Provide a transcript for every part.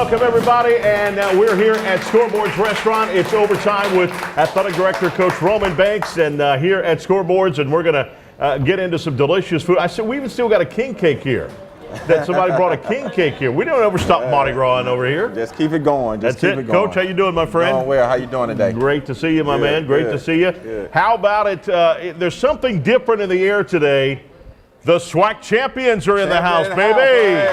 Welcome, everybody, and we're here at Scoreboards Restaurant. It's overtime with Athletic Director Coach Roman Banks, and here at Scoreboards, and we're going to get into some delicious food. I said we even still got a king cake here. That somebody brought a king cake here. We don't ever stop Mardi Gras over here. Just keep it going. That's it. Coach, how you doing, my friend? Doing well. How you doing today? Great to see you, my man. Great to see you. Good. How about it? There's something different in the air today. The SWAC champions are in the house, baby.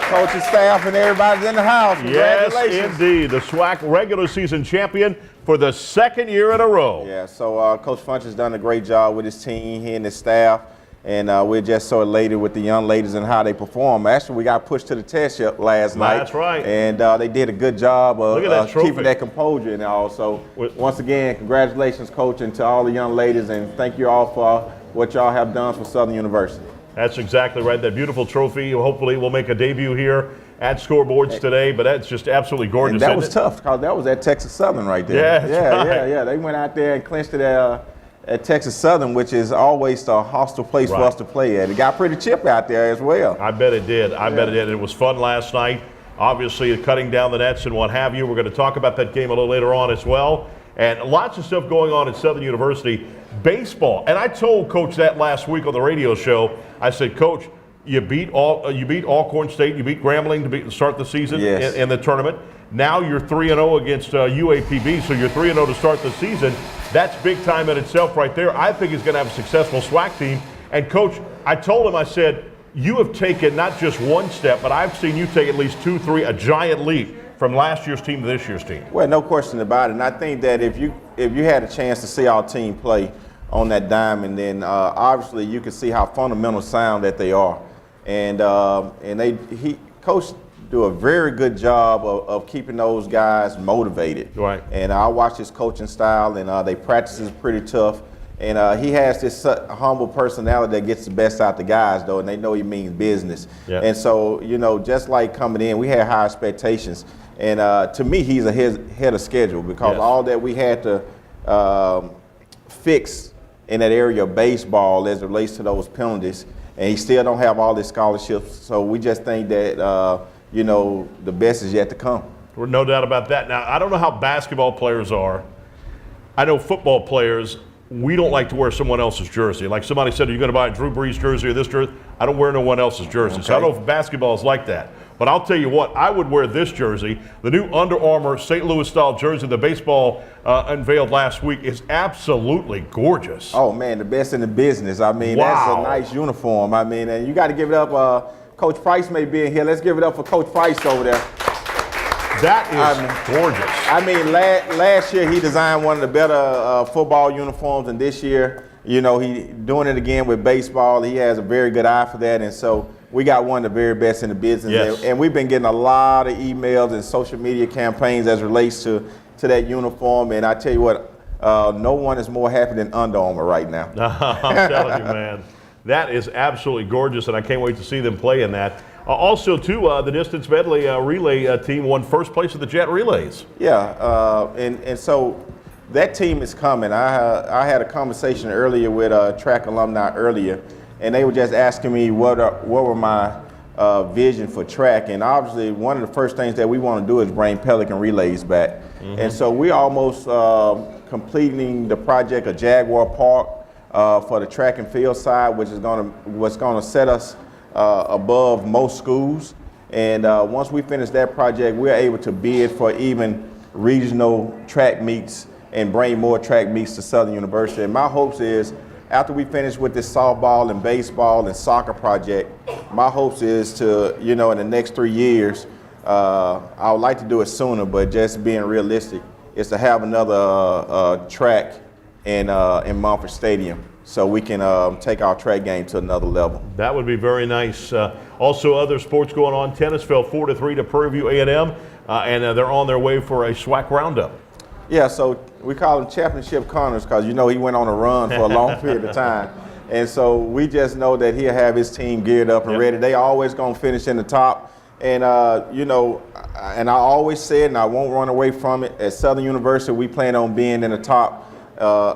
Coach and staff and everybody's in the house. Yes, Congratulations. indeed. The SWAC regular season champion for the second year in a row. Yeah, so Coach Funch has done a great job with his team, he and his staff, and we're just so elated with the young ladies and how they perform. Actually, we got pushed to the test last night. That's right. And they did a good job of keeping that composure and all. So once again, congratulations, Coach, and to all the young ladies, and thank you all for what y'all have done for Southern University. That's exactly right. That beautiful trophy, hopefully, will make a debut here at Scoreboards today, but that's just absolutely gorgeous. And that was tough because that was at Texas Southern right there. Yeah. They went out there and clinched it at Texas Southern, which is always a hostile place for us to play at. It got pretty chippy out there as well. I bet it did. I bet it did. It was fun last night. Obviously, cutting down the nets and what have you. We're going to talk about that game a little later on as well. And lots of stuff going on at Southern University. Baseball. And I told Coach that last week on the radio show. I said, Coach, you beat Alcorn State, you beat Grambling to start the season in the tournament. Now you're 3-0 against UAPB, so you're 3-0 to start the season. That's big time in itself right there. I think he's going to have a successful SWAC team. And Coach, I told him, I said, you have taken not just one step, but I've seen you take at least 2, 3, a giant leap from last year's team to this year's team. Well, no question about it. And I think that if you had a chance to see our team play on that diamond, then obviously you can see how fundamental sound that they are. And Coach do a very good job of keeping those guys motivated. Right. And I watch his coaching style, and they practice is pretty tough. And he has this humble personality that gets the best out the guys, though, and they know he means business. Yeah. And so, just like coming in, we had high expectations. And to me, he's ahead of schedule because all that we had to fix in that area of baseball as it relates to those penalties, and he still don't have all his scholarships. So we just think that, the best is yet to come. There's no doubt about that. Now, I don't know how basketball players are. I know football players, we don't like to wear someone else's jersey. Like somebody said, are you going to buy a Drew Brees jersey or this jersey? I don't wear no one else's jersey. Okay. So I don't know if basketball is like that. But I'll tell you what, I would wear this jersey. The new Under Armour St. Louis style jersey the baseball unveiled last week is absolutely gorgeous. Oh, man, the best in the business. I mean, that's a nice uniform. I mean, and you got to give it up. Coach Price may be in here. Let's give it up for Coach Price over there. That is gorgeous. I mean, last year he designed one of the better football uniforms, and this year, he doing it again with baseball. He has a very good eye for that, and so we got one of the very best in the business. Yes. And we've been getting a lot of emails and social media campaigns as relates to that uniform. And I tell you what, no one is more happy than Under Armour right now. I'm telling you, man. That is absolutely gorgeous, and I can't wait to see them play in that. Also, too, the distance medley relay team won first place at the Jet Relays. Yeah, and so that team is coming. I had a conversation earlier with track alumni earlier, and they were just asking me what were my vision for track. And obviously, one of the first things that we want to do is bring Pelican Relays back. Mm-hmm. And so we're almost completing the project of Jaguar Park for the track and field side, which is what's going to set us above most schools. And once we finish that project, we're able to bid for even regional track meets and bring more track meets to Southern University. And my hopes is, after we finish with this softball and baseball and soccer project, my hopes is to, in the next 3 years, I would like to do it sooner, but just being realistic, is to have another track in Mumford Stadium, so we can take our track game to another level. That would be very nice. Also, other sports going on. Tennis fell 4-3 to Prairie View A&M, and they're on their way for a SWAC roundup. Yeah, so we call him Championship Connors because, he went on a run for a long period of time. And so we just know that he'll have his team geared up and ready. They always going to finish in the top. And, and I always said, and I won't run away from it, at Southern University, we plan on being in the top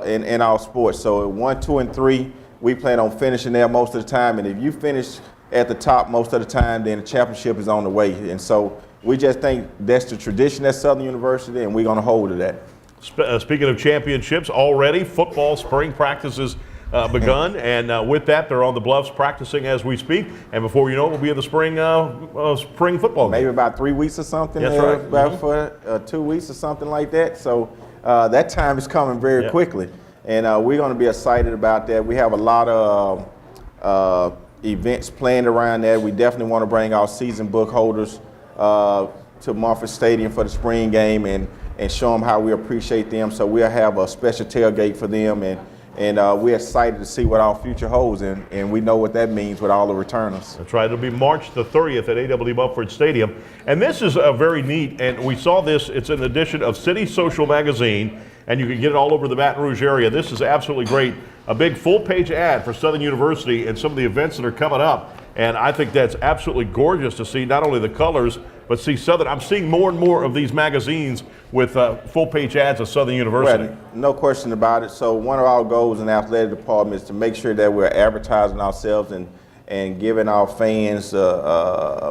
in our sports. So 1, 2, and 3, we plan on finishing there most of the time. And if you finish at the top most of the time, then the championship is on the way. And so we just think that's the tradition at Southern University, and we're going to hold to that. Speaking of championships, already football spring practices begun, and with that, they're on the Bluffs practicing as we speak. And before you know it, we'll be in the spring football game. Maybe about 3 weeks or something. That's right. About for 2 weeks or something like that. So that time is coming very quickly, and we're going to be excited about that. We have a lot of events planned around that. We definitely want to bring our season book holders to Mumford Stadium for the spring game and show them how we appreciate them. So we'll have a special tailgate for them, and we're excited to see what our future holds, and we know what that means with all the returners. That's right. It'll be March the 30th at A.W. Mumford Stadium. And this is very neat, and we saw this. It's an edition of City Social Magazine, and you can get it all over the Baton Rouge area. This is absolutely great. A big full-page ad for Southern University and some of the events that are coming up. And I think that's absolutely gorgeous to see not only the colors, but see Southern. I'm seeing more and more of these magazines with full-page ads of Southern University. Well, no question about it. So one of our goals in the athletic department is to make sure that we're advertising ourselves and giving our fans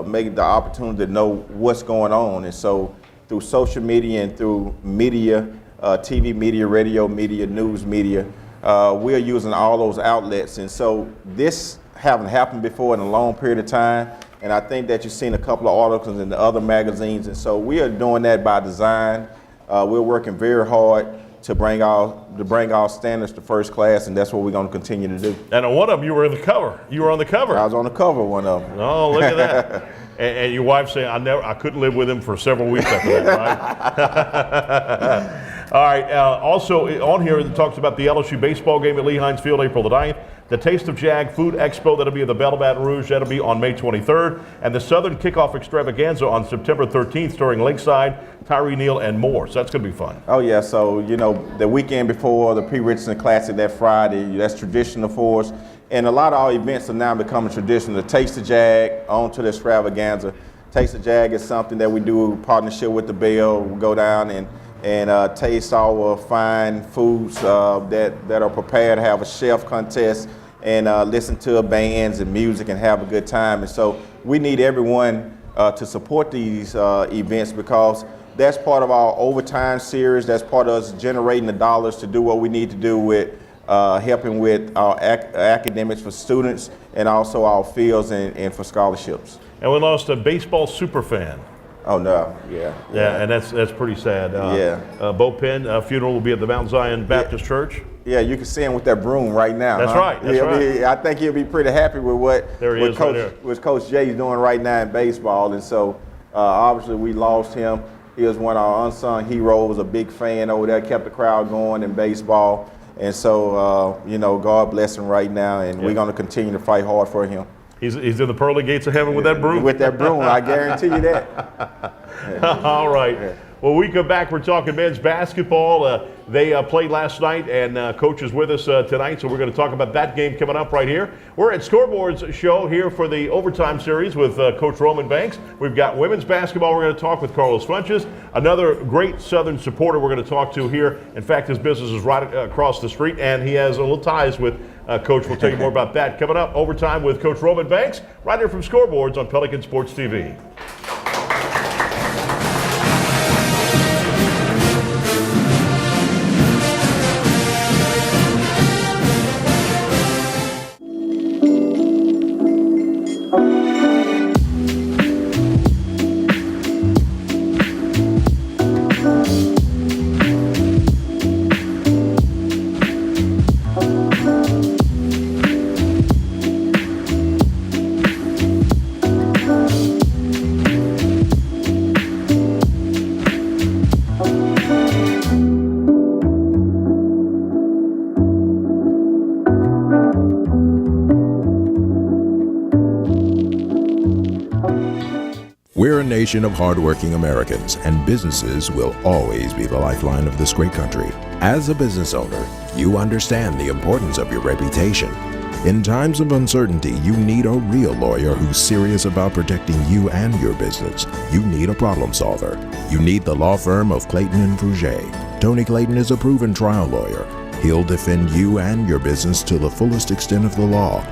making the opportunity to know what's going on. And so through social media and through media, TV media, radio media, news media, we are using all those outlets. And so this haven't happened before in a long period of time. And I think that you've seen a couple of articles in the other magazines. And so we are doing that by design. We're working very hard to bring our standards to first class, and that's what we're going to continue to do. And on one of them, you were in the cover. You were on the cover. I was on the cover of one of them. Oh, look at that. and your wife saying, I couldn't live with him for several weeks after that, right? All right, also on here it talks about the LSU baseball game at Lee Hines Field, April the 9th. The Taste of Jag Food Expo, that'll be at the Belle of Baton Rouge, that'll be on May 23rd. And the Southern Kickoff Extravaganza on September 13th, starring Lakeside, Tyree Neal, and more. So that's going to be fun. Oh, yeah. So, you know, the weekend before the P. Richardson Classic, that Friday, that's traditional for us. And a lot of our events are now becoming traditional. The Taste of Jag, on to the Extravaganza. Taste of Jag is something that we do in partnership with the Belle. We go down and taste our fine foods that are prepared, have a chef contest, and listen to bands and music and have a good time. And so we need everyone to support these events, because that's part of our overtime series. That's part of us generating the dollars to do what we need to do with helping with our academics for students, and also our fields and for scholarships. And we lost a baseball super fan. Oh, no, yeah. Yeah, and that's pretty sad. Bo Penn funeral will be at the Mount Zion Baptist Church. Yeah, you can see him with that broom right now. That's right. That's right. I think he'll be pretty happy with what Coach Jay's doing right now in baseball. And so, obviously, we lost him. He was one of our unsung heroes, a big fan over there, kept the crowd going in baseball. And so, you know, God bless him right now, and we're going to continue to fight hard for him. He's in the pearly gates of heaven with that broom? With that broom, I guarantee you that. All right. Yeah. When we come back, we're talking men's basketball. They played last night, and Coach is with us tonight, so we're going to talk about that game coming up right here. We're at Scoreboard's show here for the overtime series with Coach Roman Banks. We've got women's basketball. We're going to talk with Carlos Funches, another great Southern supporter we're going to talk to here. In fact, his business is right across the street, and he has a little ties with Coach. We'll tell you more about that coming up. Overtime with Coach Roman Banks, right here from Scoreboards on Pelican Sports TV. We're a nation of hardworking Americans, and businesses will always be the lifeline of this great country. As a business owner, you understand the importance of your reputation. In times of uncertainty, you need a real lawyer who's serious about protecting you and your business. You need a problem solver. You need the law firm of Clayton and Fouget. Tony Clayton is a proven trial lawyer. He'll defend you and your business to the fullest extent of the law.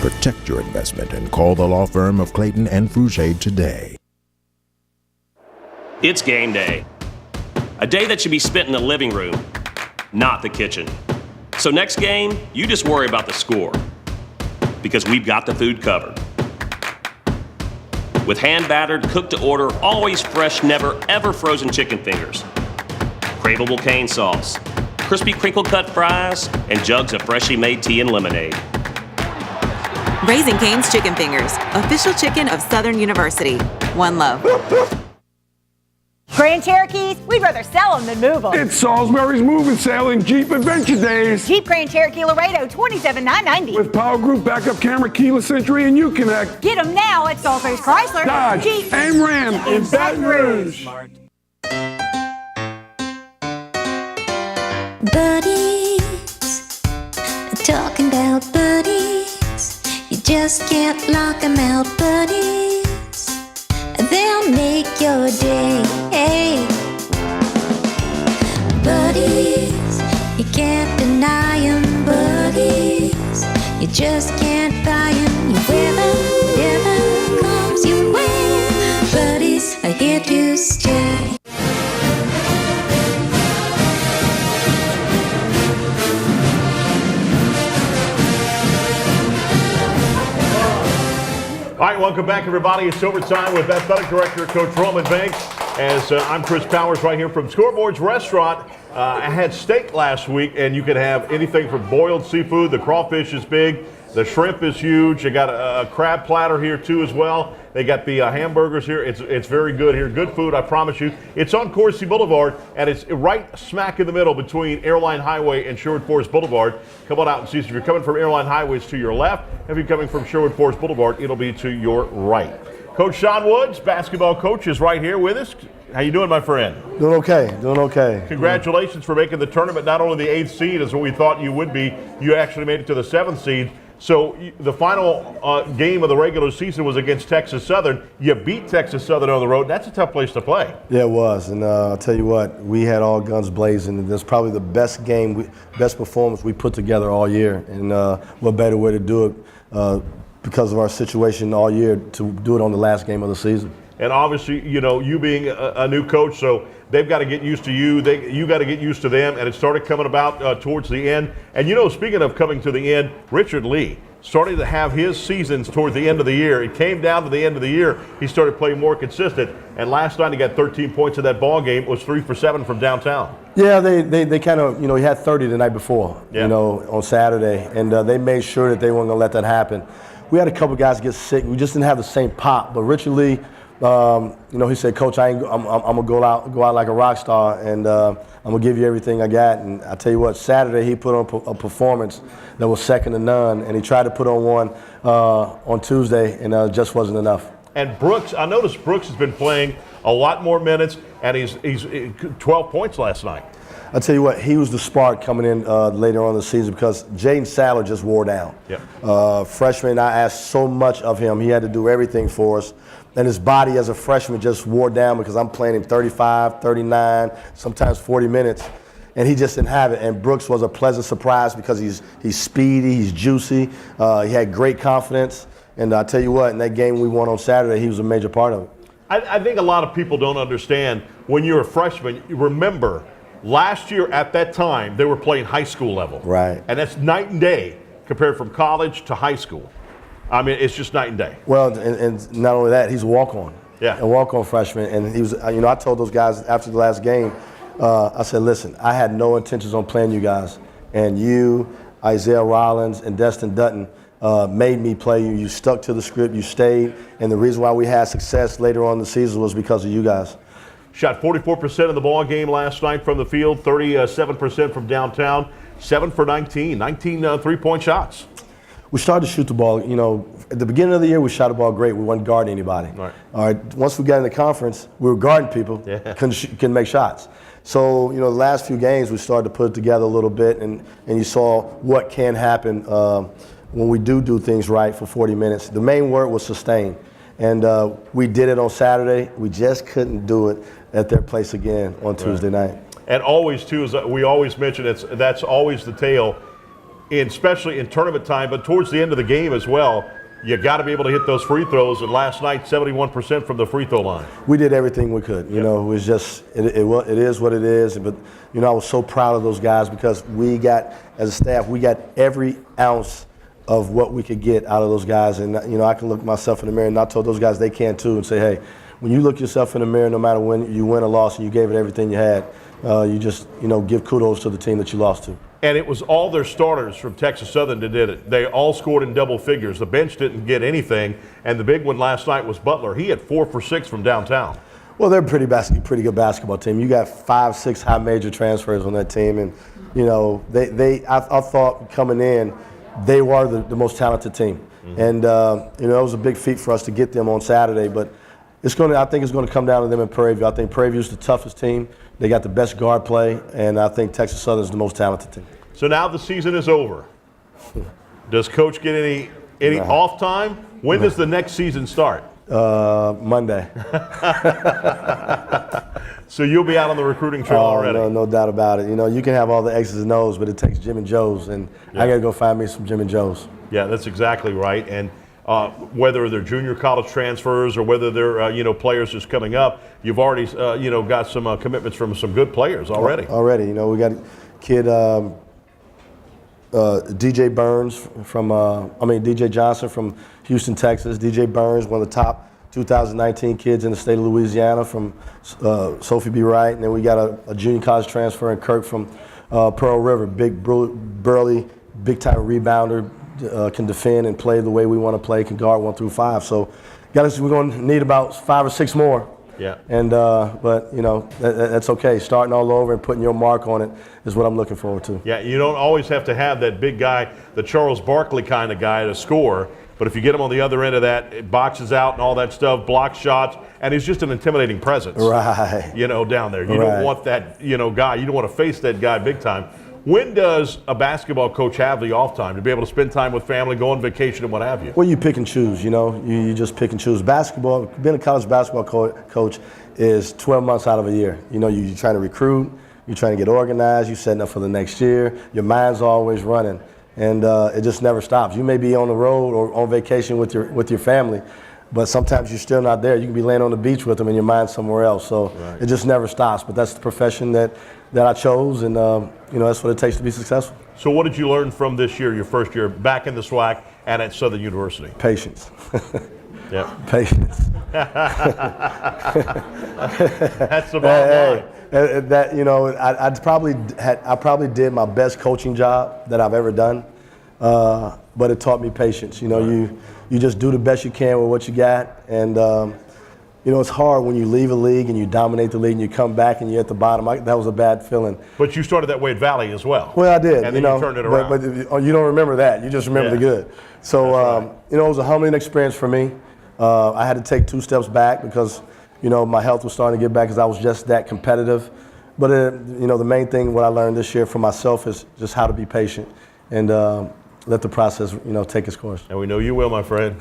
Protect your investment and call the law firm of Clayton and Fouget today. It's game day. A day that should be spent in the living room, not the kitchen. So next game, you just worry about the score, because we've got the food covered. With hand-battered, cooked-to-order, always fresh, never, ever frozen chicken fingers, craveable cane sauce, crispy crinkle-cut fries, and jugs of freshly made tea and lemonade. Raising Cane's Chicken Fingers, official chicken of Southern University. One love. Grand Cherokees, we'd rather sell them than move them. It's Salisbury's Move and Sale and Jeep Adventure Days. Jeep Grand Cherokee Laredo, $27,990. With Power Group backup camera, keyless entry, and Uconnect. Get them now at Salisbury's Chrysler, Dodge, Jeep, and Ram in Baton Rouge. Buddies, talking about buddies. You just can't lock 'em out, buddies. They'll make your day. Hey. Buddies, you can't deny 'em, buddies. You just can't buy 'em. You wear 'em, whatever comes your way. Buddies are here to stay. All right, welcome back, everybody. It's overtime with Athletic Director Coach Roman Banks. As I'm Chris Powers right here from Scoreboards Restaurant. I had steak last week, and you can have anything from boiled seafood. The crawfish is big. The shrimp is huge. They got a crab platter here, too, as well. They got the hamburgers here. It's very good here. Good food, I promise you. It's on Coursey Boulevard, and it's right smack in the middle between Airline Highway and Sherwood Forest Boulevard. Come on out and see us. If you're coming from Airline Highway, it's to your left. If you're coming from Sherwood Forest Boulevard, it'll be to your right. Coach Sean Woods, basketball coach, is right here with us. How you doing, my friend? Doing okay, doing okay. Congratulations for making the tournament. Not only the 8th seed as what we thought you would be, you actually made it to the 7th seed. So the final game of the regular season was against Texas Southern. You beat Texas Southern on the road. That's a tough place to play. Yeah, it was. And I'll tell you what, we had all guns blazing. And that's probably the best game, best performance we put together all year. And what better way to do it because of our situation all year to do it on the last game of the season. And obviously, you know, you being a new coach, so they've got to get used to you. You got to get used to them, and it started coming about towards the end. And, you know, speaking of coming to the end, Richard Lee started to have his seasons towards the end of the year. It came down to the end of the year. He started playing more consistent. And last night he got 13 points in that ball game. It was 3 for 7 from downtown. Yeah, they kind of, you know, he had 30 the night before, yeah, you know, on Saturday. And they made sure that they weren't going to let that happen. We had a couple guys get sick. We just didn't have the same pop. But Richard Lee, you know, he said, Coach, I'm gonna go out like a rock star, and I'm gonna give you everything I got. And I tell you what, Saturday he put on a performance that was second to none, and he tried to put on one on Tuesday, and it just wasn't enough. And Brooks, I noticed Brooks has been playing a lot more minutes, and he's 12 points last night. I tell you what, he was the spark coming in later on in the season because Jaden Sadler just wore down. Yep. Freshman, I asked so much of him. He had to do everything for us. And his body as a freshman just wore down because I'm playing him 35, 39, sometimes 40 minutes. And he just didn't have it. And Brooks was a pleasant surprise because he's speedy, he's juicy. He had great confidence. And I tell you what, in that game we won on Saturday, he was a major part of it. I think a lot of people don't understand when you're a freshman, you remember last year at that time, they were playing high school level. Right. And that's night and day compared from college to high school. I mean, it's just night and day. Well, and not only that, he's a walk-on. Yeah. A walk-on freshman. And he was, you know, I told those guys after the last game, I said, listen, I had no intentions on playing you guys. And you, Isaiah Rollins, and Destin Dutton made me play you. You stuck to the script. You stayed. And the reason why we had success later on in the season was because of you guys. Shot 44% of the ball game last night from the field, 37% from downtown, 7 for 19 3-point shots. We started to shoot the ball. You know, at the beginning of the year, we shot the ball great. We weren't guarding anybody. Right. All right. Once we got in the conference, we were guarding people, couldn't make shots. So, you know, the last few games, we started to put it together a little bit, and you saw what can happen when we do things right for 40 minutes. The main word was sustain. And we did it on Saturday. We just couldn't do it at their place again on Tuesday night. And always, too, as we always mention, that's always the tale, especially in tournament time, but towards the end of the game as well. you got to be able to hit those free throws. And last night, 71% from the free throw line. We did everything we could. You know, it was just it is what it is. But you know, I was so proud of those guys because we got, as a staff, we got every ounce of what we could get out of those guys. And you know, I can look myself in the mirror, and I told those guys they can too, and say, hey, when you look yourself in the mirror, no matter when you win or lost, and you gave it everything you had, you just give kudos to the team that you lost to. And it was all their starters from Texas Southern that did it. They all scored in double figures. The bench didn't get anything, and the big one last night was Butler. He had 4 for 6 from downtown. Well, they're a pretty good basketball team. You got 5, 6 high major transfers on that team, and you know I thought coming in they were the most talented team, and you know it was a big feat for us to get them on Saturday. But I think it's going to come down to them in Prairie View. I think Prairie View is the toughest team. They got the best guard play, and I think Texas Southern is the most talented team. So now the season is over. Does Coach get any off time? When does the next season start? Monday. So you'll be out on the recruiting trail already. No doubt about it. You know, you can have all the X's and O's, but it takes Jim and Joe's, and I got to go find me some Jim and Joe's. Yeah, that's exactly right. And whether they're junior college transfers or whether they're players just coming up, you've already got some commitments from some good players already. Already, you know, we got a kid. DJ Burns DJ Johnson from Houston, Texas. DJ Burns, one of the top 2019 kids in the state of Louisiana from Sophie B. Wright. And then we got a junior college transfer in Kirk from Pearl River. Big, burly, big-time rebounder, can defend and play the way we want to play, can guard 1 through 5. So we're going to need about 5 or 6 more. Yeah. And but you know that's okay. Starting all over and putting your mark on it is what I'm looking forward to. Yeah, you don't always have to have that big guy, the Charles Barkley kind of guy to score. But if you get him on the other end of that, it boxes out and all that stuff, blocks shots, and he's just an intimidating presence. Right. You know, down there. You don't want that, guy. You don't want to face that guy big time. When does a basketball coach have the off time to be able to spend time with family, go on vacation, and what have you? Well, you pick and choose, you know. You just pick and choose. Basketball, being a college basketball coach is 12 months out of a year. You know, you're trying to recruit, you're trying to get organized, you're setting up for the next year. Your mind's always running, and it just never stops. You may be on the road or on vacation with your family, but sometimes you're still not there. You can be laying on the beach with them and your mind's somewhere else. So It just never stops. But that's the profession that I chose, and that's what it takes to be successful. So what did you learn from this year, your first year back in the SWAC and at Southern University? Patience. Yeah. Patience. That's the bottom line. I probably did my best coaching job that I've ever done, but it taught me patience. You know, you just do the best you can with what you got, and it's hard when you leave a league and you dominate the league and you come back and you're at the bottom. That was a bad feeling. But you started that way at Valley as well. Well, I did. And then you turned it around. But you don't remember that. You just remember the good. So, it was a humbling experience for me. I had to take 2 steps back because, my health was starting to get back because I was just that competitive. But, the main thing what I learned this year for myself is just how to be patient and let the process, take its course. And we know you will, my friend.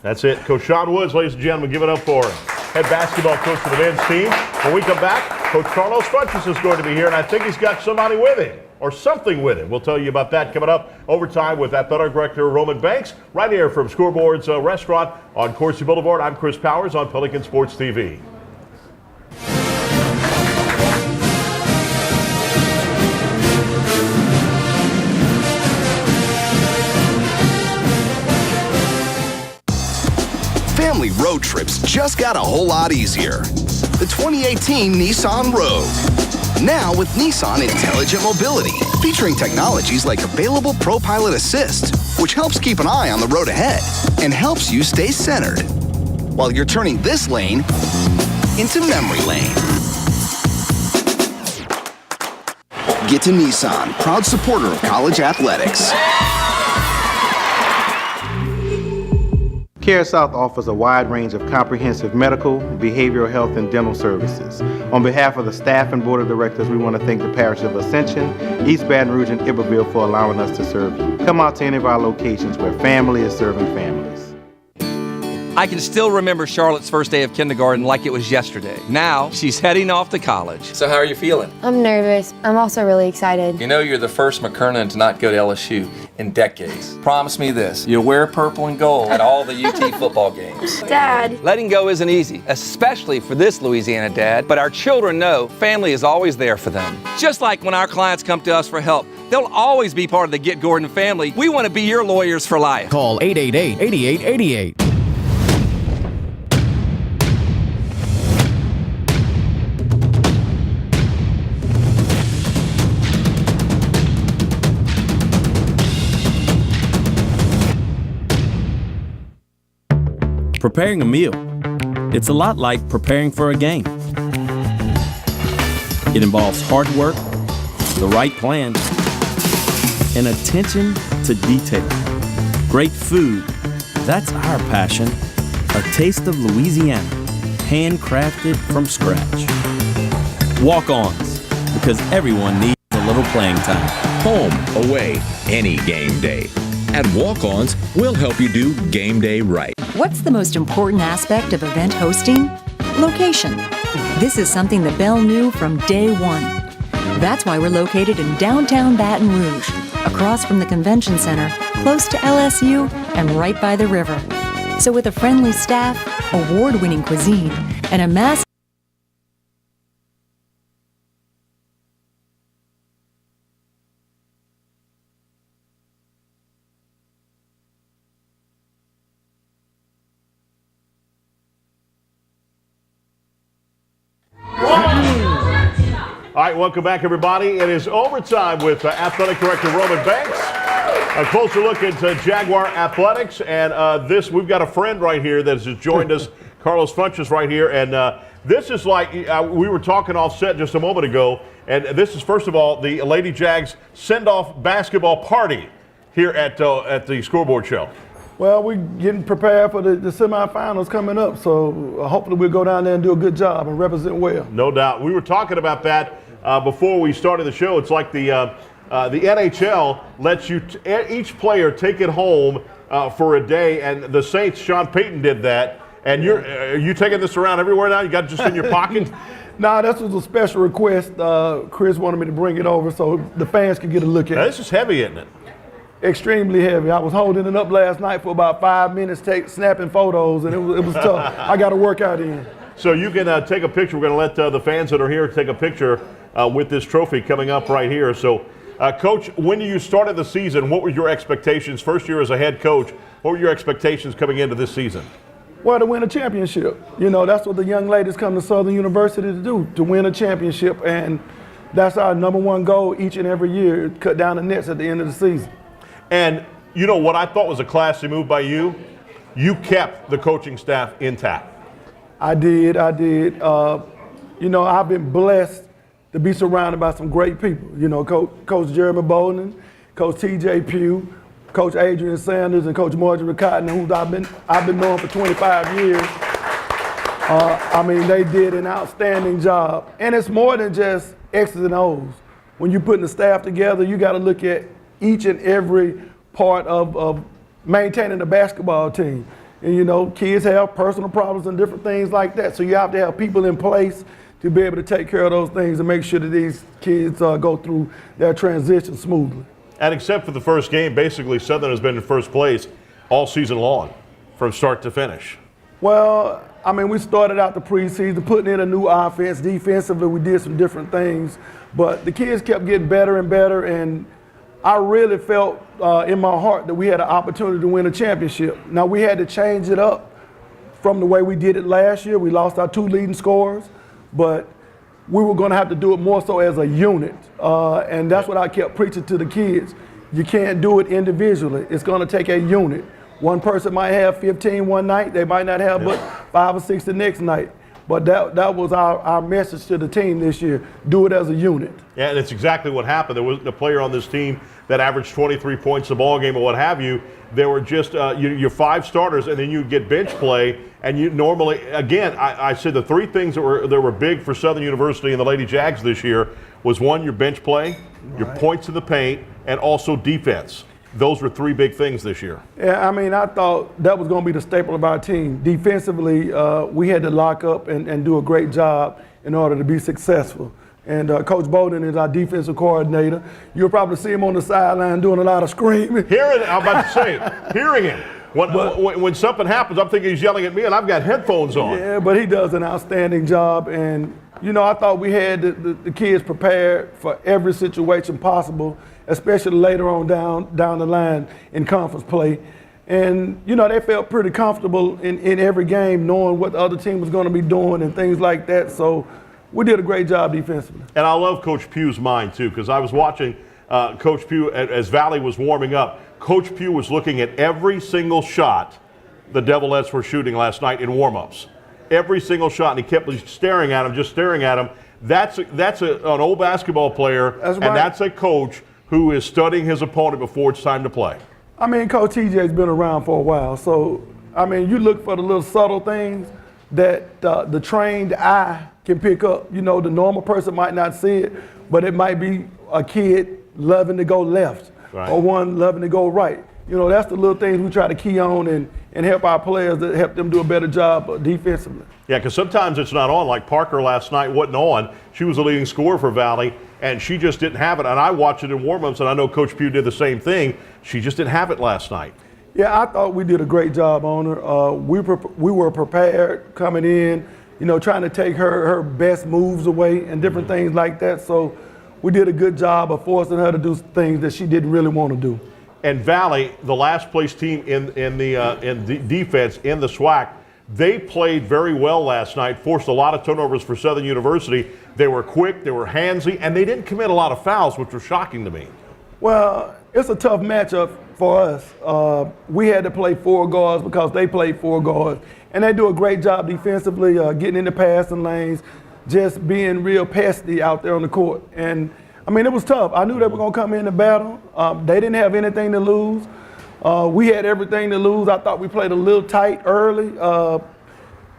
That's it. Coach Sean Woods, ladies and gentlemen, give it up for him. Head basketball coach for the men's team. When we come back, Coach Carlos Funches is going to be here, and I think he's got somebody with him or something with him. We'll tell you about that coming up. Overtime with athletic director Roman Banks, right here from Scoreboard's restaurant on Coursey Boulevard. I'm Chris Powers on Pelican Sports TV. Family road trips just got a whole lot easier. The 2018 Nissan Rogue. Now with Nissan Intelligent Mobility, featuring technologies like available ProPilot Assist, which helps keep an eye on the road ahead and helps you stay centered while you're turning this lane into memory lane. Get to Nissan, proud supporter of college athletics. CareSouth offers a wide range of comprehensive medical, behavioral health, and dental services. On behalf of the staff and board of directors, we want to thank the Parish of Ascension, East Baton Rouge, and Iberville for allowing us to serve you. Come out to any of our locations where family is serving families. I can still remember Charlotte's first day of kindergarten like it was yesterday. Now, she's heading off to college. So how are you feeling? I'm nervous. I'm also really excited. You know you're the first McKernan to not go to LSU in decades. Promise me this, you'll wear purple and gold at all the UT football games. Dad. Letting go isn't easy, especially for this Louisiana dad, but our children know family is always there for them. Just like when our clients come to us for help, they'll always be part of the Get Gordon family. We want to be your lawyers for life. Call 888-8888. Preparing a meal. It's a lot like preparing for a game. It involves hard work, the right plan, and attention to detail. Great food, that's our passion. A taste of Louisiana, handcrafted from scratch. Walk-ons, because everyone needs a little playing time. Home, away, any game day. At Walk-Ons, we'll help you do game day right. What's the most important aspect of event hosting? Location. This is something that Bell knew from day one. That's why we're located in downtown Baton Rouge, across from the convention center, close to LSU, and right by the river. So with a friendly staff, award-winning cuisine, and a massive All right, welcome back, everybody. It is overtime with Athletic Director Roman Banks. A closer look into Jaguar Athletics, and we've got a friend right here that has joined us. Carlos Funches right here, and this is like we were talking off set just a moment ago, and this is first of all the Lady Jags send-off basketball party here at the Scoreboard Show. Well, we're getting prepared for the semifinals coming up, so hopefully we'll go down there and do a good job and represent well. No doubt. We were talking about that before we started the show. It's like the NHL lets you each player take it home for a day, and the Saints, Sean Payton did that. And are you taking this around everywhere now? You got it just in your pocket? No, this was a special request. Chris wanted me to bring it over so the fans could get a look at it. This is heavy, isn't it? Extremely heavy. I was holding it up last night for about 5 minutes, snapping photos, and it was tough. I got to work out in. So you can take a picture. We're going to let the fans that are here take a picture with this trophy coming up right here. So, Coach, when you started the season, what were your expectations? First year as a head coach, what were your expectations coming into this season? Well, to win a championship. You know, that's what the young ladies come to Southern University to do, to win a championship. And that's our number one goal each and every year, cut down the nets at the end of the season. And, you know, what I thought was a classy move by you, you kept the coaching staff intact. I did. You know, I've been blessed to be surrounded by some great people. You know, Coach Jeremy Bolden, Coach T.J. Pugh, Coach Adrian Sanders, and Coach Marjorie Cotton, who I've been knowing for 25 years. I mean, they did an outstanding job. And it's more than just X's and O's. When you're putting the staff together, you got to look at each and every part of maintaining the basketball team. And, you know, kids have personal problems and different things like that. So you have to have people in place to be able to take care of those things and make sure that these kids go through their transition smoothly. And except for the first game, basically Southern has been in first place all season long from start to finish. Well, I mean, we started out the preseason putting in a new offense. Defensively, we did some different things. But the kids kept getting better and better, and I really felt in my heart that we had an opportunity to win a championship. Now, we had to change it up from the way we did it last year. We lost our 2 leading scorers, but we were going to have to do it more so as a unit. And that's what I kept preaching to the kids. You can't do it individually. It's going to take a unit. One person might have 15 one night. They might not have but 5 or 6 the next night. But that was our message to the team this year. Do it as a unit. Yeah, and it's exactly what happened. There wasn't a player on this team that averaged 23 points a ball game or what have you. There were just your 5 starters, and then you get bench play. And you normally, again, I said the 3 things that were big for Southern University and the Lady Jags this year was 1, your bench play, your points in the paint, and also defense. those were three big things this year. Yeah, I mean, I thought that was going to be the staple of our team. Defensively, we had to lock up and do a great job in order to be successful. And Coach Bowden is our defensive coordinator. You'll probably see him on the sideline doing a lot of screaming. I'm about to say, hearing it. When something happens, I'm thinking he's yelling at me, and I've got headphones on. Yeah, but he does an outstanding job. And, you know, I thought we had the kids prepared for every situation possible, especially later on down the line in conference play. And, you know, they felt pretty comfortable in every game knowing what the other team was going to be doing and things like that. So we did a great job defensively. And I love Coach Pugh's mind, too, because I was watching Coach Pugh as Valley was warming up. Coach Pugh was looking at every single shot the Devilettes were shooting last night in warmups. Every single shot, and he kept staring at him, just staring at him. That's an old basketball player, That's right. And that's a coach who is studying his opponent before it's time to play. I mean, Coach TJ's been around for a while, so, I mean, you look for the little subtle things that the trained eye can pick up. You know, the normal person might not see it, but it might be a kid loving to go left. Right. Or one loving to go right. You know, that's the little things we try to key on and help our players to help them do a better job defensively. Yeah, because sometimes it's not on. Like Parker last night wasn't on. She was the leading scorer for Valley, and she just didn't have it. And I watched it in warm-ups, and I know Coach Pugh did the same thing. She just didn't have it last night. Yeah, I thought we did a great job on her. We were prepared coming in, you know, trying to take her best moves away and different things like that. So we did a good job of forcing her to do things that she didn't really want to do. And Valley, the last place team in defense in the SWAC, they played very well last night, forced a lot of turnovers for Southern University. They were quick, they were handsy, and they didn't commit a lot of fouls, which was shocking to me. Well, it's a tough matchup for us. We had to play 4 guards because they played 4 guards. And they do a great job defensively, getting in the passing lanes, just being real pesty out there on the court. And, I mean, it was tough. I knew they were going to come in the battle. They didn't have anything to lose. We had everything to lose. I thought we played a little tight early,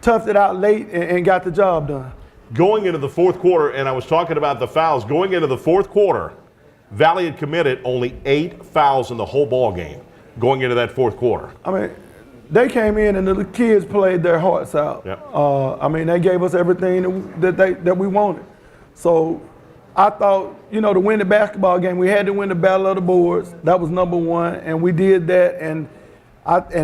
toughed it out late, and got the job done. Going into the fourth quarter, and I was talking about the fouls, going into the fourth quarter, Valley had committed only 8 fouls in the whole ball game going into that fourth quarter. I mean, they came in and the kids played their hearts out. Yep. I mean, they gave us everything that we wanted. So I thought, you know, to win the basketball game, we had to win the battle of the boards. That was number one, and we did that and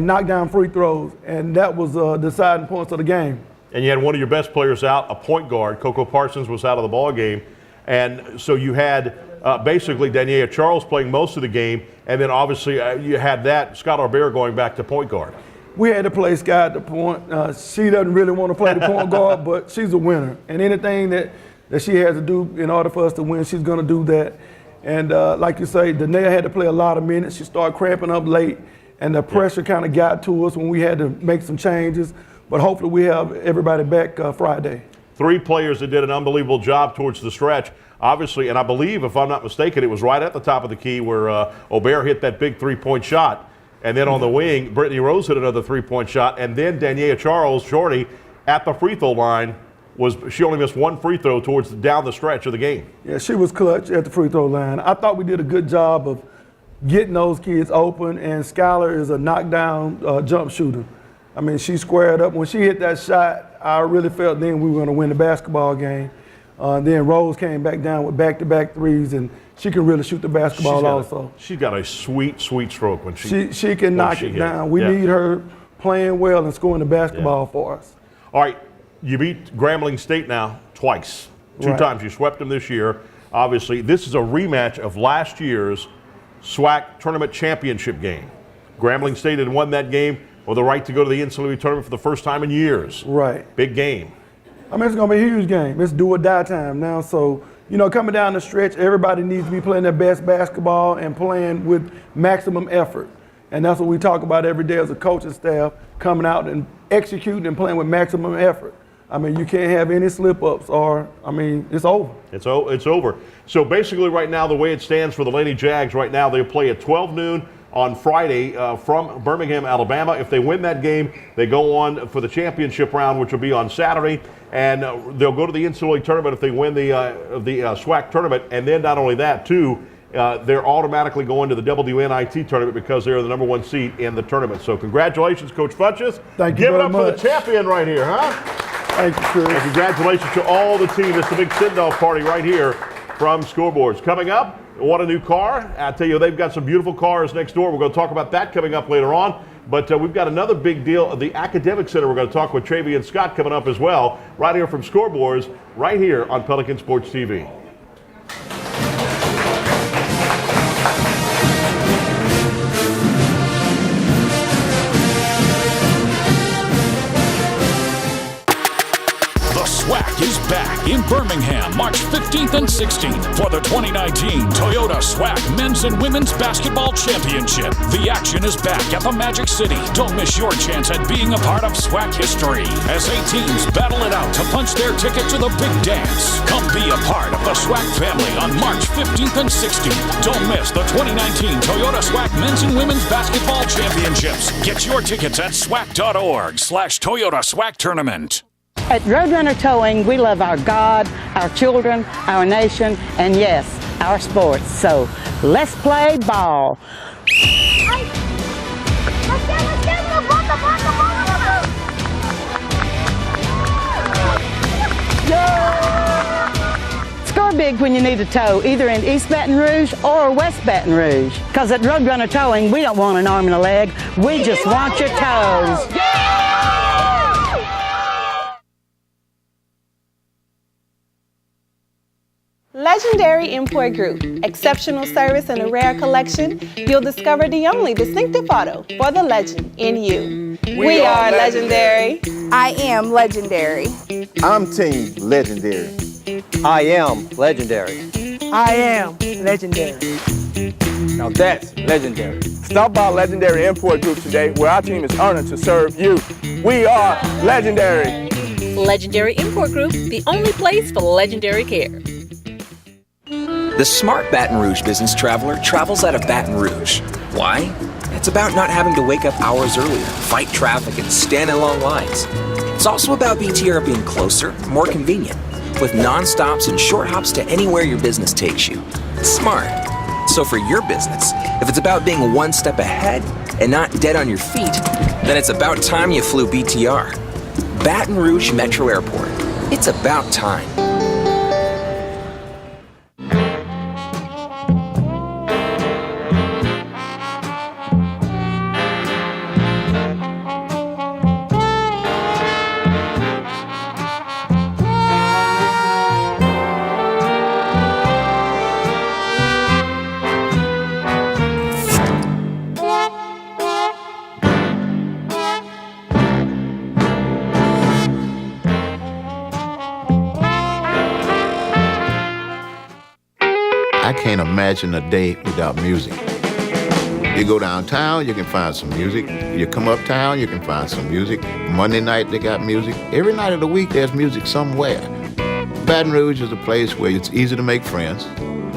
knocked down free throws, and that was deciding points of the game. And you had one of your best players out, a point guard. Coco Parsons was out of the ball game, and so you had basically Dania Charles playing most of the game, and then obviously you had that Scott Arbera going back to point guard. We had to play Sky at the point. She doesn't really want to play the point guard, but she's a winner. And anything that she has to do in order for us to win, she's going to do that. And like you say, Danae had to play a lot of minutes. She started cramping up late, and the pressure kind of got to us when we had to make some changes. But hopefully we have everybody back Friday. 3 players that did an unbelievable job towards the stretch. Obviously, and I believe, if I'm not mistaken, it was right at the top of the key where Aubert hit that big 3-point shot. And then on the wing, Brittany Rose hit another 3-point shot. And then Dania Charles, Shorty, at the free throw line, she only missed 1 free throw towards down the stretch of the game. Yeah, she was clutch at the free throw line. I thought we did a good job of getting those kids open, and Skylar is a knockdown jump shooter. I mean, she squared up. When she hit that shot, I really felt then we were going to win the basketball game. Then Rose came back down with back-to-back threes, and she can really shoot the basketball also. She's got a sweet, sweet stroke when she can knock it down. We need her playing well and scoring the basketball for us. All right, you beat Grambling State now twice. 2 times. You swept them this year. Obviously, this is a rematch of last year's SWAC tournament championship game. Grambling State had won that game with the right to go to the NCAA tournament for the first time in years. Right. Big game. I mean, it's going to be a huge game. It's do or die time now. So, you know, coming down the stretch, everybody needs to be playing their best basketball and playing with maximum effort. And that's what we talk about every day as a coaching staff, coming out and executing and playing with maximum effort. I mean, you can't have any slip-ups or, I mean, it's over. It's over. So basically right now, the way it stands for the Lady Jags right now, they play at 12 noon on Friday from Birmingham, Alabama. If they win that game, they go on for the championship round, which will be on Saturday. And they'll go to the NCAA tournament if they win the SWAC tournament. And then not only that, too, they're automatically going to the WNIT tournament because they're the #1 seed in the tournament. So congratulations, Coach Funchess. Thank you Give it very up much. for the champion right here, huh? Thank you, Chris. And congratulations to all the team. It's the big send-off party right here from Scoreboards. Coming up, what a new car. I tell you, they've got some beautiful cars next door. We're going to talk about that coming up later on. But we've got another big deal. The Academic Center, we're going to talk with Travian Scott coming up as well, right here from Scoreboards, right here on Pelican Sports TV. The SWAC is back in Birmingham, March 15th and 16th for the 2019 Toyota SWAC Men's and Women's Basketball Championship. The action is back at the Magic City. Don't miss your chance at being a part of SWAC history as 8 teams battle it out to punch their ticket to the big dance. Come be a part of the SWAC family on March 15th and 16th. Don't miss the 2019 Toyota SWAC Men's and Women's Basketball Championships. Get your tickets at swac.org/Toyota SWAC Tournament. At Roadrunner Towing, we love our God, our children, our nation, and yes, our sports. So let's play ball. Score big when you need a tow, either in East Baton Rouge or West Baton Rouge. Because at Roadrunner Towing, we don't want an arm and a leg. We just want your toes. Legendary Import Group. Exceptional service and a rare collection. You'll discover the only distinctive auto for the legend in you. We are legendary. I am legendary. I'm Team Legendary. I am legendary. I am legendary. Now that's legendary. Stop by Legendary Import Group today, where our team is honored to serve you. We are legendary. Legendary Import Group, the only place for legendary care. The smart Baton Rouge business traveler travels out of Baton Rouge. Why? It's about not having to wake up hours earlier, fight traffic, and stand in long lines. It's also about BTR being closer, more convenient, with non-stops and short hops to anywhere your business takes you. Smart. So for your business, if it's about being one step ahead and not dead on your feet, then it's about time you flew BTR. Baton Rouge Metro Airport. It's about time. I can't imagine a day without music. You go downtown, you can find some music. You come uptown, you can find some music. Monday night, they got music. Every night of the week, there's music somewhere. Baton Rouge is a place where it's easy to make friends,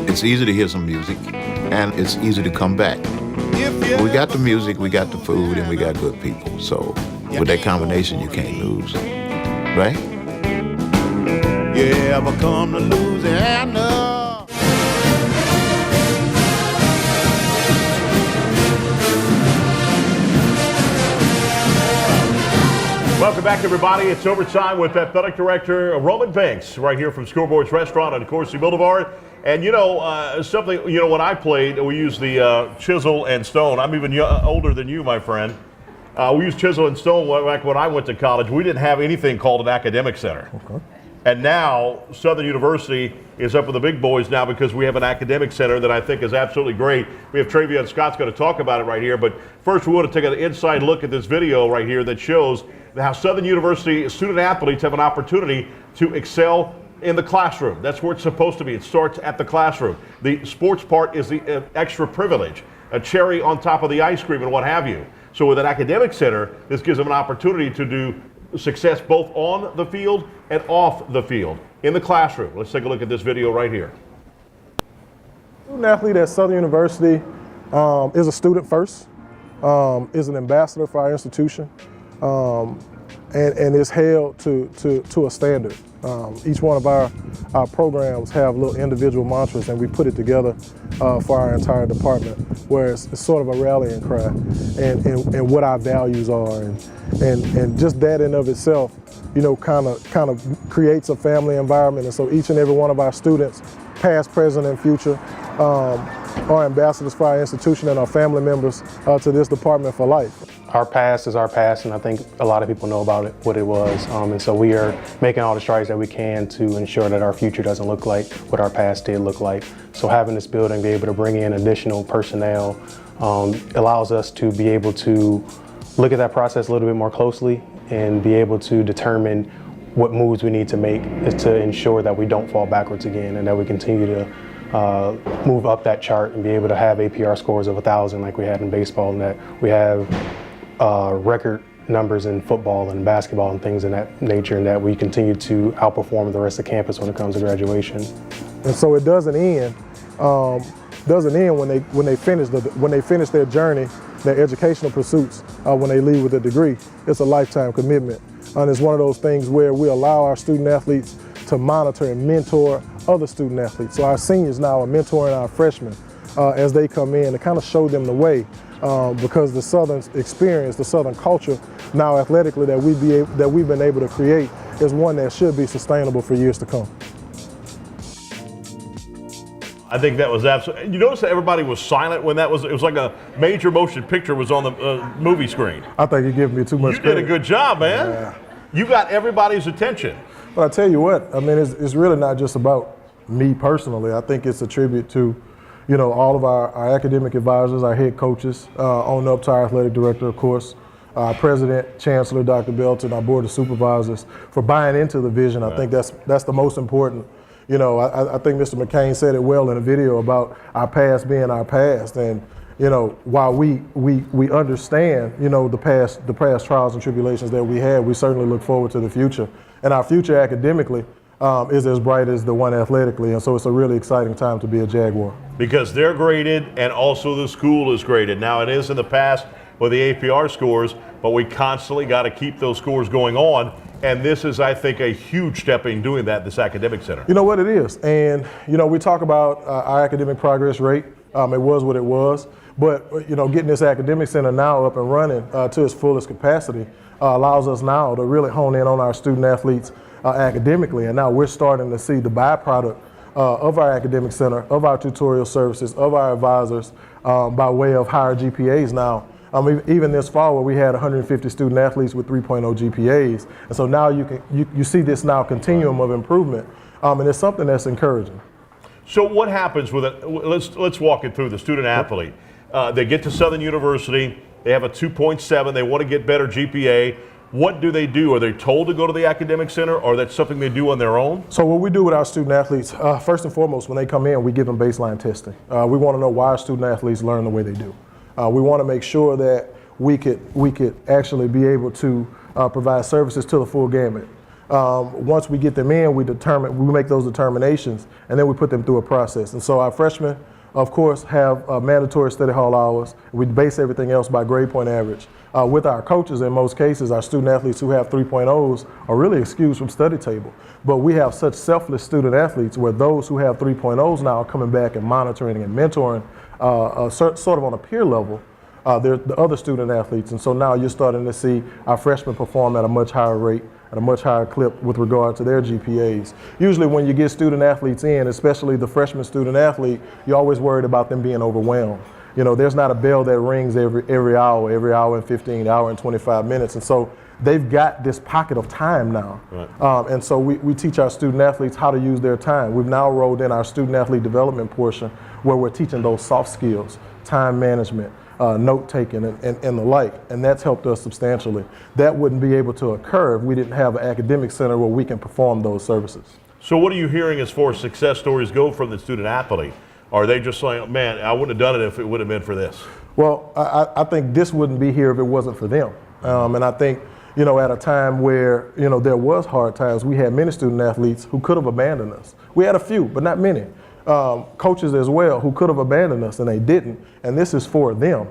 it's easy to hear some music, and it's easy to come back. We got the music, we got the food, and we got good people. So with that combination, you can't lose, right? You ever come to Louisiana? Welcome back, everybody. It's overtime with Athletic Director Roman Banks right here from Scoreboards Restaurant on Coursey Boulevard. And, something, when I played, we used the chisel and stone. I'm even older than you, my friend. We used chisel and stone back when I went to college. We didn't have anything called an academic center. Okay. And now Southern University is up with the big boys now because we have an academic center that I think is absolutely great. We have Travian Scott's going to talk about it right here. But first, we want to take an inside look at this video right here that shows how Southern University student athletes have an opportunity to excel in the classroom. That's where it's supposed to be. It starts at the classroom. The sports part is the extra privilege, a cherry on top of the ice cream and what have you. So with an academic center, this gives them an opportunity to do success both on the field and off the field, in the classroom. Let's take a look at this video right here. Student athlete at Southern University is a student first, is an ambassador for our institution, and it's held to a standard. Each one of our programs have little individual mantras, and we put it together for our entire department, where it's sort of a rallying cry and what our values are, and just that in of itself, kind of creates a family environment. And so each and every one of our students, past, present, and future, are ambassadors for our institution and our family members to this department for life. Our past is our past, and I think a lot of people know about it, what it was. And so we are making all the strides that we can to ensure that our future doesn't look like what our past did look like. So having this building, be able to bring in additional personnel, allows us to be able to look at that process a little bit more closely and be able to determine what moves we need to make to ensure that we don't fall backwards again and that we continue to move up that chart and be able to have APR scores of 1,000 like we had in baseball, and that we have record numbers in football and basketball and things of that nature, and that we continue to outperform the rest of campus when it comes to graduation. And so it doesn't end. When they finish their journey, their educational pursuits, when they leave with a degree. It's a lifetime commitment, and it's one of those things where we allow our student athletes to monitor and mentor other student athletes. So our seniors now are mentoring our freshmen as they come in to kind of show them the way. Because the Southern experience, the Southern culture, now athletically that we've been able to create is one that should be sustainable for years to come. I think that was absolutely. You notice that everybody was silent when it was like a major motion picture was on the movie screen. I think you're giving me too much credit. You did a good job, man. Yeah. You got everybody's attention. But I tell you what, I mean, it's really not just about me personally. I think it's a tribute to all of our academic advisors, our head coaches, on up to our athletic director, of course, our president, chancellor, Dr. Belton, our board of supervisors, for buying into the vision. Right. I think that's the most important. I think Mr. McCain said it well in a video about our past being our past. And, while we understand, the past trials and tribulations that we had, we certainly look forward to the future. And our future academically is as bright as the one athletically, and so it's a really exciting time to be a Jaguar. Because they're graded, and also the school is graded. Now, it is in the past with the APR scores, but we constantly got to keep those scores going on, and this is, I think, a huge step in doing that, this academic center. You know what it is, and we talk about our academic progress rate. It was what it was, but getting this academic center now up and running to its fullest capacity allows us now to really hone in on our student athletes academically, and now we're starting to see the byproduct of our academic center, of our tutorial services, of our advisors by way of higher GPAs now. Even this fall where we had 150 student athletes with 3.0 GPAs, and so now you see this now continuum of improvement, and it's something that's encouraging. So what happens with it? Let's walk it through. The student athlete, they get to Southern University, they have a 2.7, they want to get better GPA. What do? Are they told to go to the academic center, or that's something they do on their own? So what we do with our student athletes, first and foremost, when they come in, we give them baseline testing. We want to know why our student athletes learn the way they do. We want to make sure that we could actually be able to provide services to the full gamut. Once we get them in, we make those determinations, and then we put them through a process. And so our freshmen, of course, have mandatory study hall hours. We base everything else by grade point average. With our coaches, in most cases, our student athletes who have 3.0s are really excused from study table. But we have such selfless student athletes where those who have 3.0s now are coming back and monitoring and mentoring sort of on a peer level. They're the other student athletes. And so now you're starting to see our freshmen perform at a much higher rate, at a much higher clip with regard to their GPAs. Usually when you get student athletes in, especially the freshman student athlete, you're always worried about them being overwhelmed. There's not a bell that rings every hour and 15, hour and 25 minutes. And so they've got this pocket of time now. Right. And so we teach our student athletes how to use their time. We've now rolled in our student athlete development portion where we're teaching those soft skills, time management, note taking, and the like, and that's helped us substantially. That wouldn't be able to occur if we didn't have an academic center where we can perform those services. So what are you hearing as far as success stories go from the student athlete? Are they just saying, man, I wouldn't have done it if it would have been for this? Well, I think this wouldn't be here if it wasn't for them. And I think, at a time where, there was hard times, we had many student athletes who could have abandoned us. We had a few, but not many. Coaches as well who could have abandoned us and they didn't, and this is for them.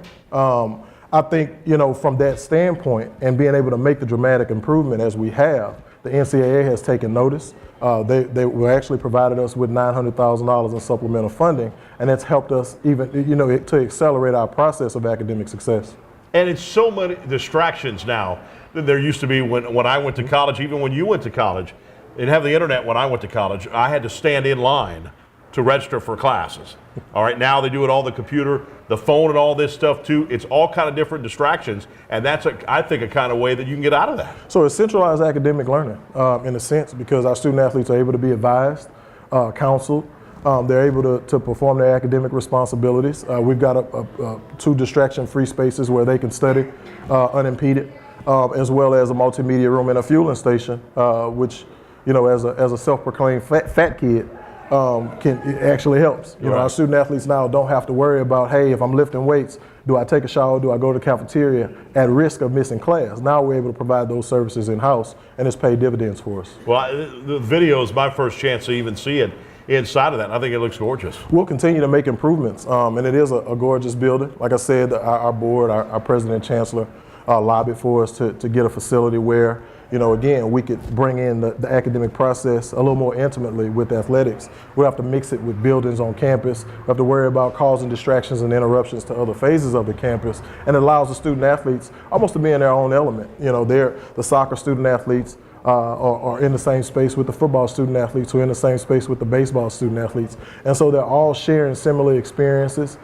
I think, you know, from that standpoint and being able to make the dramatic improvement as we have, the NCAA has taken notice. They were actually provided us with $900,000 in supplemental funding, and it's helped us even, you know, to accelerate our process of academic success. And it's so many distractions now than there used to be when I went to college, even when you went to college. They didn't have the internet when I went to college. I had to stand in line to register for classes. All right, now they do it on the computer, the phone, and all this stuff too. It's all kind of different distractions, and that's, I think, a kind of way that you can get out of that. So it's centralized academic learning in a sense, because our student athletes are able to be advised, counseled. They're able to perform their academic responsibilities. We've got 2 distraction-free spaces where they can study unimpeded, as well as a multimedia room and a fueling station, which, you know, as a self-proclaimed fat kid, it actually helps. You know, our student athletes now don't have to worry about, hey, if I'm lifting weights, do I take a shower, do I go to the cafeteria at risk of missing class? Now we're able to provide those services in-house, and it's paid dividends for us. Well, the video is my first chance to even see it inside of that. I think it looks gorgeous. We'll continue to make improvements, and it is a gorgeous building. Like I said, our board, our president and chancellor lobbied for us to get a facility where, you know, again, we could bring in the academic process a little more intimately with athletics. We have to mix it with buildings on campus. We have to worry about causing distractions and interruptions to other phases of the campus, and it allows the student athletes almost to be in their own element. You know, the soccer student athletes are in the same space with the football student athletes, who are in the same space with the baseball student athletes. And so they're all sharing similar experiences,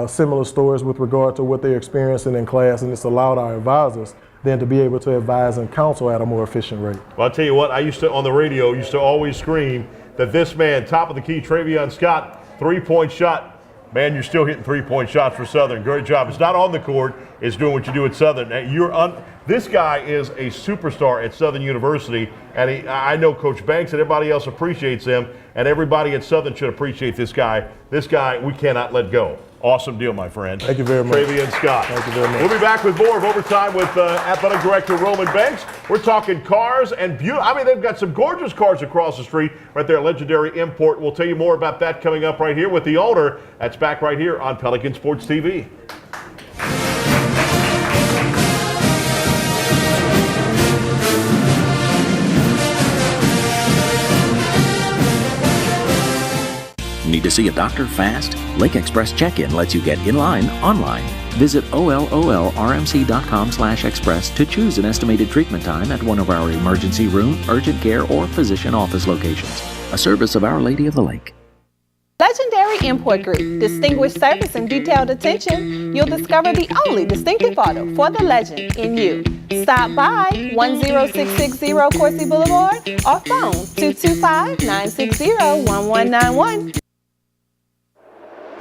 similar stories with regard to what they're experiencing in class, and it's allowed our advisors then to be able to advise and counsel at a more efficient rate. Well, I'll tell you what, I used to, on the radio, used to always scream that this man, top of the key, Travion Scott, 3-point shot. Man, you're still hitting 3-point shots for Southern. Great job. It's not on the court, it's doing what you do at Southern. This guy is a superstar at Southern University, and I know Coach Banks and everybody else appreciates him, and everybody at Southern should appreciate this guy. This guy, we cannot let go. Awesome deal, my friend. Thank you very much. Travion Scott. Thank you very much. We'll be back with more of Overtime with Athletic Director Roman Banks. We're talking cars and they've got some gorgeous cars across the street right there, Legendary Import. We'll tell you more about that coming up right here with the owner. That's back right here on Pelican Sports TV. Need to see a doctor fast? Lake Express Check-In lets you get in line online. Visit OLOLRMC.com/express to choose an estimated treatment time at one of our emergency room, urgent care, or physician office locations. A service of Our Lady of the Lake. Legendary Import Group. Distinguished service and detailed attention. You'll discover the only distinctive auto for the legend in you. Stop by 10660 Coursey Boulevard or phone 225-960-1191.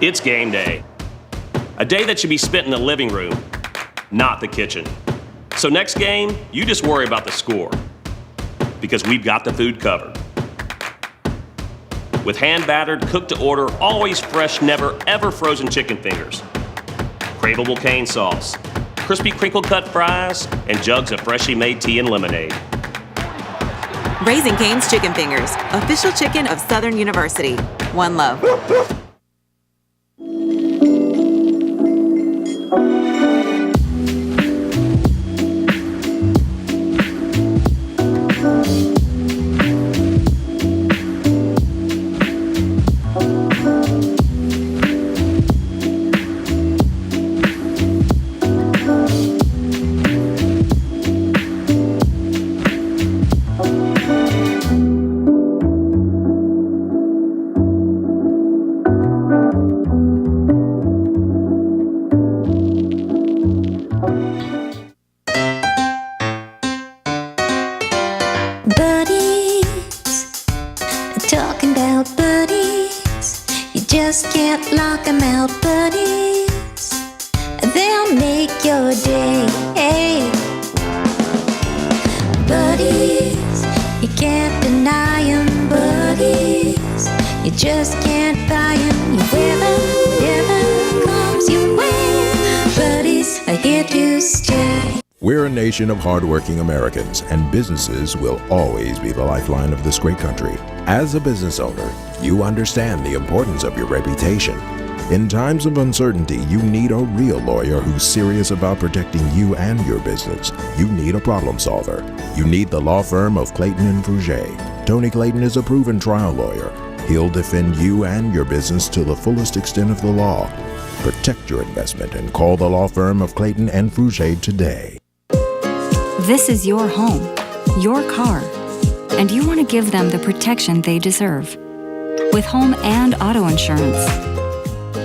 It's game day. A day that should be spent in the living room, not the kitchen. So next game, you just worry about the score, because we've got the food covered. With hand-battered, cooked-to-order, always fresh, never ever frozen chicken fingers, craveable cane sauce, crispy crinkle-cut fries, and jugs of freshly made tea and lemonade. Raising Cane's Chicken Fingers, official chicken of Southern University. One love. We're a nation of hardworking Americans, and businesses will always be the lifeline of this great country. As a business owner, you understand the importance of your reputation. In times of uncertainty, you need a real lawyer who's serious about protecting you and your business. You need a problem solver. You need the law firm of Clayton and Fruget. Tony Clayton is a proven trial lawyer. He'll defend you and your business to the fullest extent of the law. Protect your investment and call the law firm of Clayton and Fruget today. This is your home, your car, and you want to give them the protection they deserve. With home and auto insurance.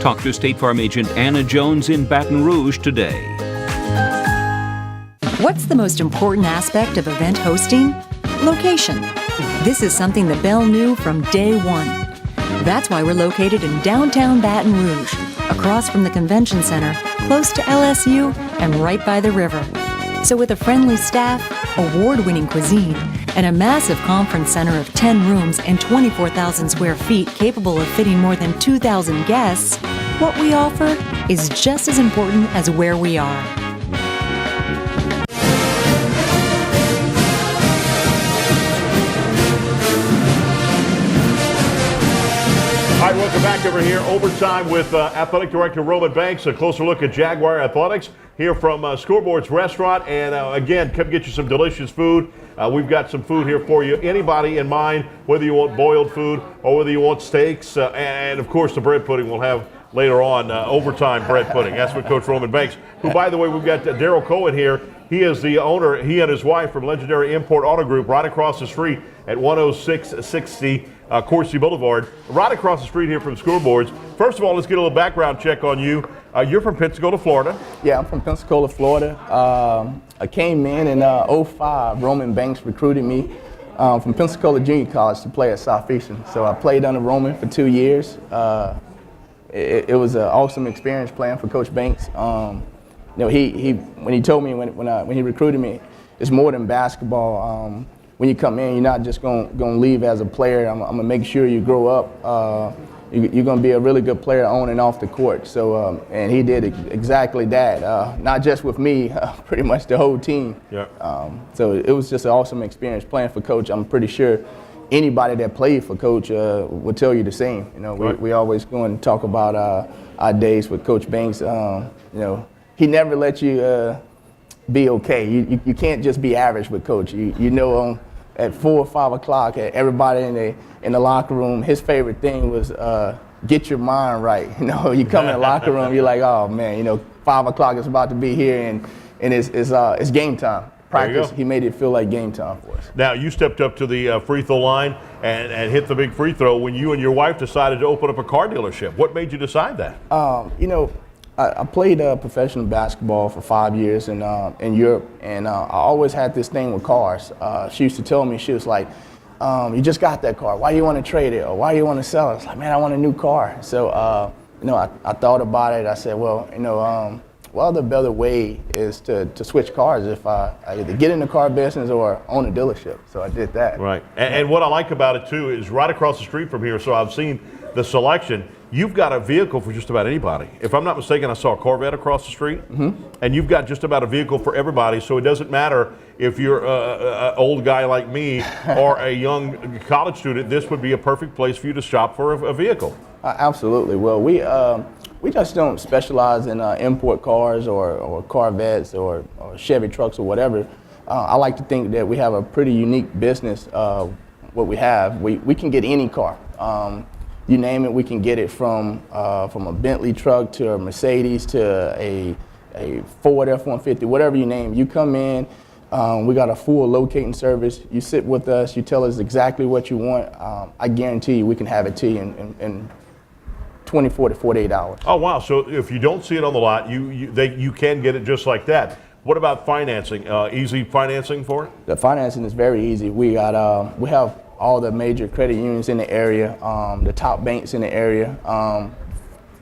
Talk to State Farm agent Anna Jones in Baton Rouge today. What's the most important aspect of event hosting? Location. This is something that Bell knew from day one. That's why we're located in downtown Baton Rouge, across from the convention center, close to LSU, and right by the river. So with a friendly staff, award-winning cuisine, and a massive conference center of 10 rooms and 24,000 square feet capable of fitting more than 2,000 guests, what we offer is just as important as where we are. All right, welcome back over here. Overtime with Athletic Director Roman Banks. A closer look at Jaguar Athletics here from Scoreboard's Restaurant. And again, come get you some delicious food. We've got some food here for you. Anybody in mind, whether you want boiled food or whether you want steaks. And, of course, the bread pudding we'll have later on, overtime bread pudding. That's what Coach Roman Banks, who, by the way, we've got Daryl Cohen here. He is the owner, he and his wife, from Legendary Import Auto Group right across the street at 10660 Coursey Boulevard, right across the street here from Scoreboards. First of all, let's get a little background check on you. You're from Pensacola, Florida. Yeah, I'm from Pensacola, Florida. I came in 05. Roman Banks recruited me from Pensacola Junior College to play at Southeastern. So I played under Roman for 2 years. It was an awesome experience playing for Coach Banks. You know, he when he told me when he recruited me, it's more than basketball. When you come in, you're not just gonna leave as a player. I'm gonna make sure you grow up. You're gonna be a really good player on and off the court. So and he did exactly that. Not just with me, pretty much the whole team. Yeah. So it was just an awesome experience playing for Coach. I'm pretty sure anybody that played for Coach would tell you the same. You know, we always go and talk about our days with Coach Banks. You know, he never let you be okay. You can't just be average with Coach. You know, at 4 or 5 o'clock, everybody in the locker room, his favorite thing was get your mind right. You know, you come in the locker room, you're like, oh man, you know, 5 o'clock is about to be here, and it's game time. Practice, he made it feel like game time for us. Now, you stepped up to the free throw line and hit the big free throw when you and your wife decided to open up a car dealership. What made you decide that? You know, I played professional basketball for 5 years in Europe, and I always had this thing with cars. She used to tell me, she was like, you just got that car. Why do you want to trade it? Or why do you want to sell it? I was like, man, I want a new car. So, you know, I thought about it. I said, well, you know, well, the better way is to switch cars if I either get in the car business or own a dealership. So I did that. Right. And what I like about it, too, is right across the street from here, so I've seen the selection. You've got a vehicle for just about anybody. If I'm not mistaken, I saw a Corvette across the street. And you've got just about a vehicle for everybody, so it doesn't matter if you're an old guy like me or a young college student. This would be a perfect place for you to shop for a vehicle. Absolutely. Well, we just don't specialize in import cars or Corvettes or Chevy trucks or whatever. I like to think that we have a pretty unique business. What we have, we can get any car. You name it, we can get it from a Bentley truck to a Mercedes to a Ford F-150, whatever you name. You come in, we got a full locating service. You sit with us, you tell us exactly what you want. I guarantee you we can have it to you in 24 to 48 hours. Oh, wow. So if you don't see it on the lot, you can get it just like that. What about financing? Easy financing for it? The financing is very easy. We have all the major credit unions in the area, the top banks in the area.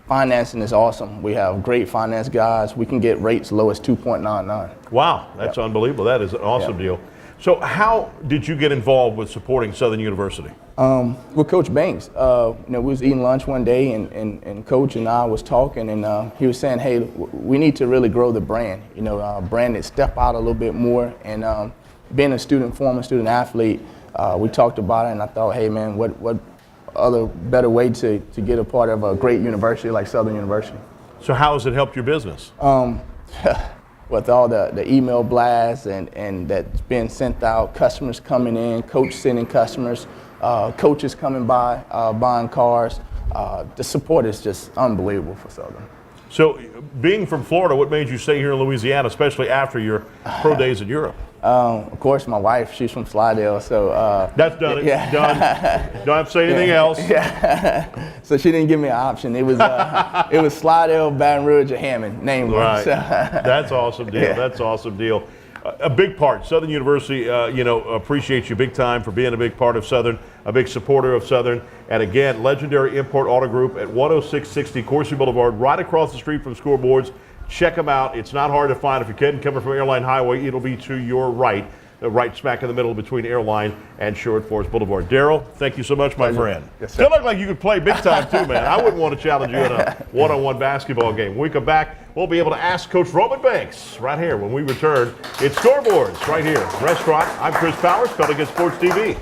Financing is awesome. We have great finance guys. We can get rates low as 2.99. Wow, that's unbelievable. That is an awesome deal. So how did you get involved with supporting Southern University? With Coach Banks. You know, we was eating lunch one day, and Coach and I was talking, and he was saying, hey, we need to really grow the brand. You know, brand that step out a little bit more. And being a former student athlete, we talked about it, and I thought, hey man, what other better way to get a part of a great university like Southern University. So how has it helped your business? With all the email blasts and that's being sent out, customers coming in, coach sending customers, coaches coming by, buying cars. The support is just unbelievable for Southern. So being from Florida, what made you stay here in Louisiana, especially after your pro days in Europe? Of course, my wife, she's from Slidell, so... That's done it. Yeah. Done. Don't have to say anything else. Yeah. So she didn't give me an option. It was Slidell, Baton Rouge, or Hammond. Name one. Right. So. That's awesome deal. Yeah. That's awesome deal. A big part. Southern University, appreciates you big time for being a big part of Southern, a big supporter of Southern. And again, Legendary Import Auto Group at 10660 Coursey Boulevard, right across the street from Scoreboards. Check them out. It's not hard to find. If you're kidding, coming from Airline Highway, it'll be to your right, right smack in the middle between Airline and Sherwood Forest Boulevard. Daryl, thank you so much, my friend. Yes, sir. Still look like you could play big time too, man. I wouldn't want to challenge you in a one-on-one basketball game. When we come back, we'll be able to ask Coach Roman Banks right here when we return. It's Scoreboards right here. Restaurant. I'm Chris Powers, Pelican Sports TV.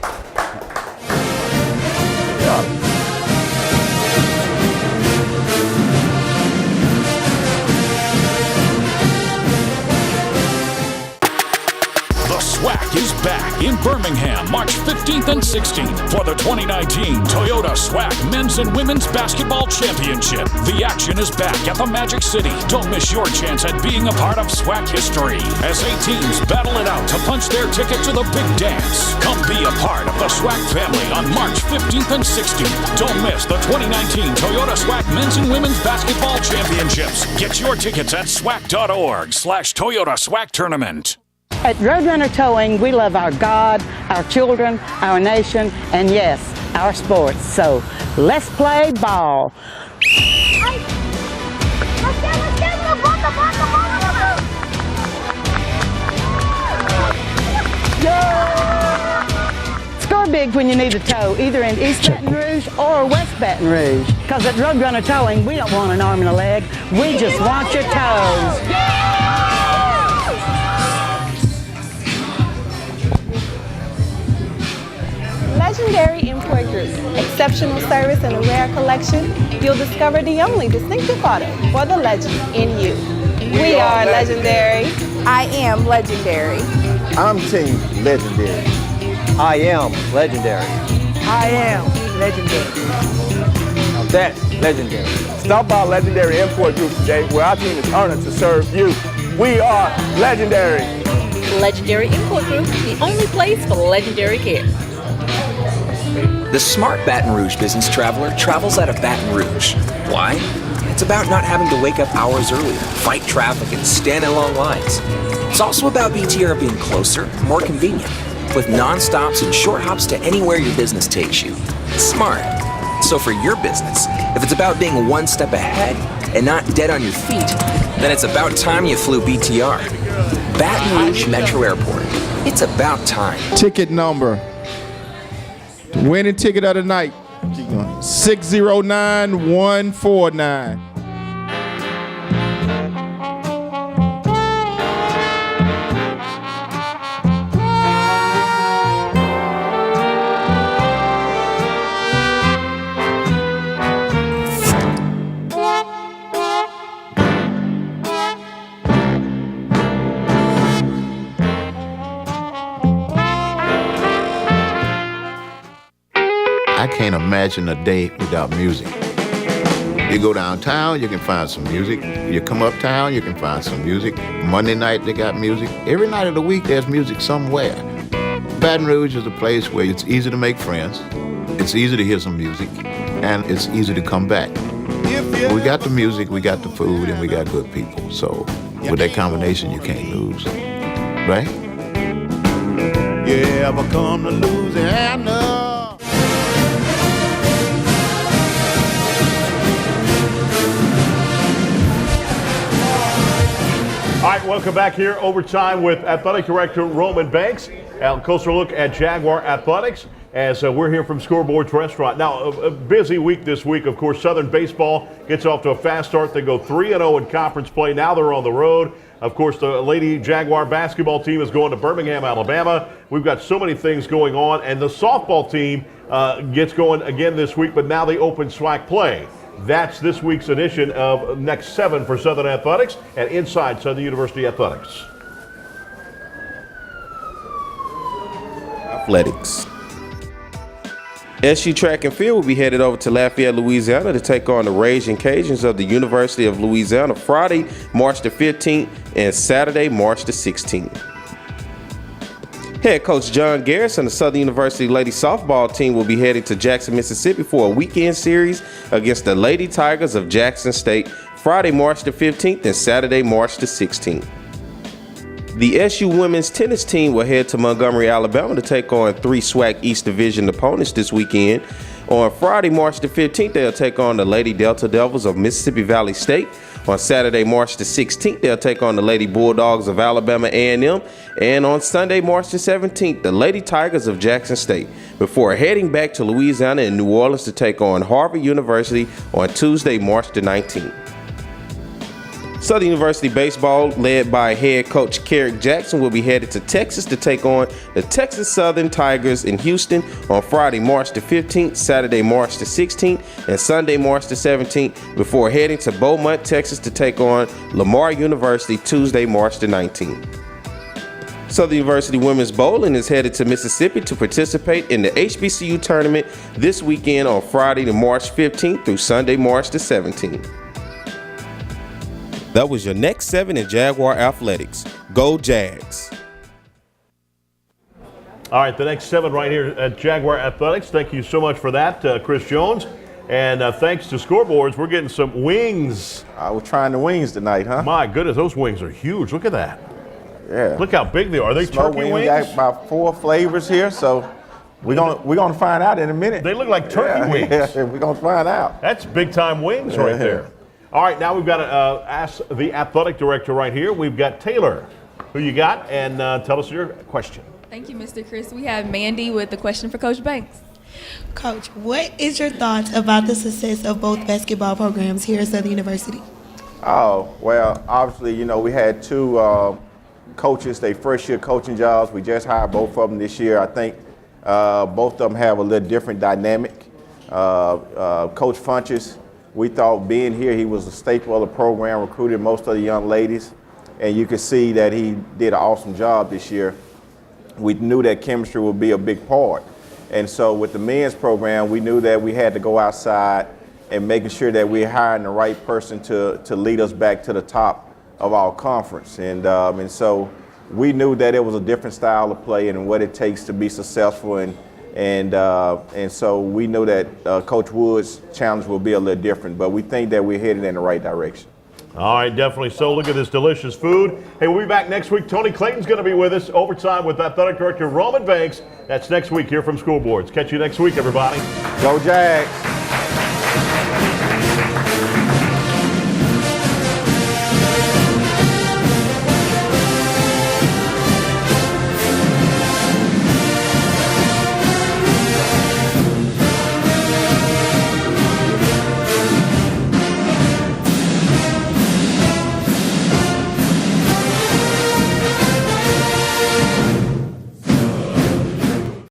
SWAC is back in Birmingham, March 15th and 16th for the 2019 Toyota SWAC Men's and Women's Basketball Championship. The action is back at the Magic City. Don't miss your chance at being a part of SWAC history as 8 teams battle it out to punch their ticket to the big dance. Come be a part of the SWAC family on March 15th and 16th. Don't miss the 2019 Toyota SWAC Men's and Women's Basketball Championships. Get your tickets at swac.org/Toyota SWAC Tournament. At Roadrunner Towing, we love our God, our children, our nation, and yes, our sports. So let's play ball. Score big when you need a tow, either in East Baton Rouge or West Baton Rouge. Because at Roadrunner Towing, we don't want an arm and a leg. We just want your tows. Legendary Import Group. Exceptional service and a rare collection. You'll discover the only distinctive auto for the legend in you. We are legendary. I am legendary. I'm Team Legendary. I am legendary. I am legendary. Now that's legendary. Stop by Legendary Import Group today, where our team is honored to serve you. We are legendary. Legendary Import Group, the only place for legendary care. The smart Baton Rouge business traveler travels out of Baton Rouge. Why? It's about not having to wake up hours earlier, fight traffic, and stand in long lines. It's also about BTR being closer, more convenient, with non-stops and short hops to anywhere your business takes you. Smart. So for your business, if it's about being one step ahead and not dead on your feet, then it's about time you flew BTR. Baton Rouge Metro Airport. It's about time. Ticket number. Winning ticket of the night, 609149. I can't imagine a day without music. You go downtown, you can find some music. You come uptown, you can find some music. Monday night, they got music. Every night of the week, there's music somewhere. Baton Rouge is a place where it's easy to make friends, it's easy to hear some music, and it's easy to come back. We got the music, we got the food, and we got good people. So with that combination, you can't lose, right? You ever come to Louisiana? All right, welcome back here. Overtime with Athletic Director Roman Banks. A closer look at Jaguar Athletics as we're here from Scoreboards Restaurant. Now, a busy week this week. Of course, Southern baseball gets off to a fast start. They go 3-0 in conference play. Now they're on the road. Of course, the Lady Jaguar basketball team is going to Birmingham, Alabama. We've got so many things going on. And the softball team gets going again this week, but now they open SWAC play. That's this week's edition of Next 7 for Southern Athletics and Inside Southern University Athletics. Athletics. SU Track and Field will be headed over to Lafayette, Louisiana to take on the Raging Cajuns of the University of Louisiana Friday, March the 15th and Saturday, March the 16th. Head coach John Garrison, the Southern University Lady Softball team, will be heading to Jackson, Mississippi for a weekend series against the Lady Tigers of Jackson State, Friday, March the 15th and Saturday, March the 16th. The SU women's tennis team will head to Montgomery, Alabama to take on 3 SWAC East Division opponents this weekend. On Friday, March the 15th, they'll take on the Lady Delta Devils of Mississippi Valley State. On Saturday, March the 16th, they'll take on the Lady Bulldogs of Alabama A&M. And on Sunday, March the 17th, the Lady Tigers of Jackson State, before heading back to Louisiana and New Orleans to take on Harvard University on Tuesday, March the 19th. Southern University baseball, led by head coach Kerrick Jackson, will be headed to Texas to take on the Texas Southern Tigers in Houston on Friday, March the 15th, Saturday, March the 16th, and Sunday, March the 17th, before heading to Beaumont, Texas to take on Lamar University Tuesday, March the 19th. Southern University Women's Bowling is headed to Mississippi to participate in the HBCU tournament this weekend on Friday, March 15th through Sunday, March the 17th. That was your Next 7 in Jaguar Athletics. Go Jags. All right, the Next 7 right here at Jaguar Athletics. Thank you so much for that, Chris Jones. And thanks to Scoreboards, we're getting some wings. I was trying the wings tonight, huh? My goodness, those wings are huge. Look at that. Yeah. Look how big they are. Are they Smoked turkey wings? wings? We got about 4 flavors here, so we're gonna find out in a minute. They look like turkey wings. Yeah, we're gonna find out. That's big time wings right there. All right, now we've got to ask the athletic director right here. We've got Taylor. Who you got? And tell us your question. Thank you, Mr. Chris. We have Mandy with the question for Coach Banks. Coach, what is your thoughts about the success of both basketball programs here at Southern University? Oh, well, obviously, you know, we had 2 coaches, they first year coaching jobs. We just hired both of them this year. I think both of them have a little different dynamic. Coach Funches, we thought being here, he was a staple of the program, recruited most of the young ladies, and you could see that he did an awesome job this year. We knew that chemistry would be a big part. And so with the men's program, we knew that we had to go outside and making sure that we're hiring the right person to lead us back to the top of our conference. And so we knew that it was a different style of play and what it takes to be successful. And so we knew that Coach Wood's challenge will be a little different, but we think that we're headed in the right direction. All right, definitely so. Look at this delicious food. Hey, we'll be back next week. Tony Clayton's going to be with us, overtime with Athletic Director Roman Banks. That's next week here from School Boards. Catch you next week, everybody. Go Jags.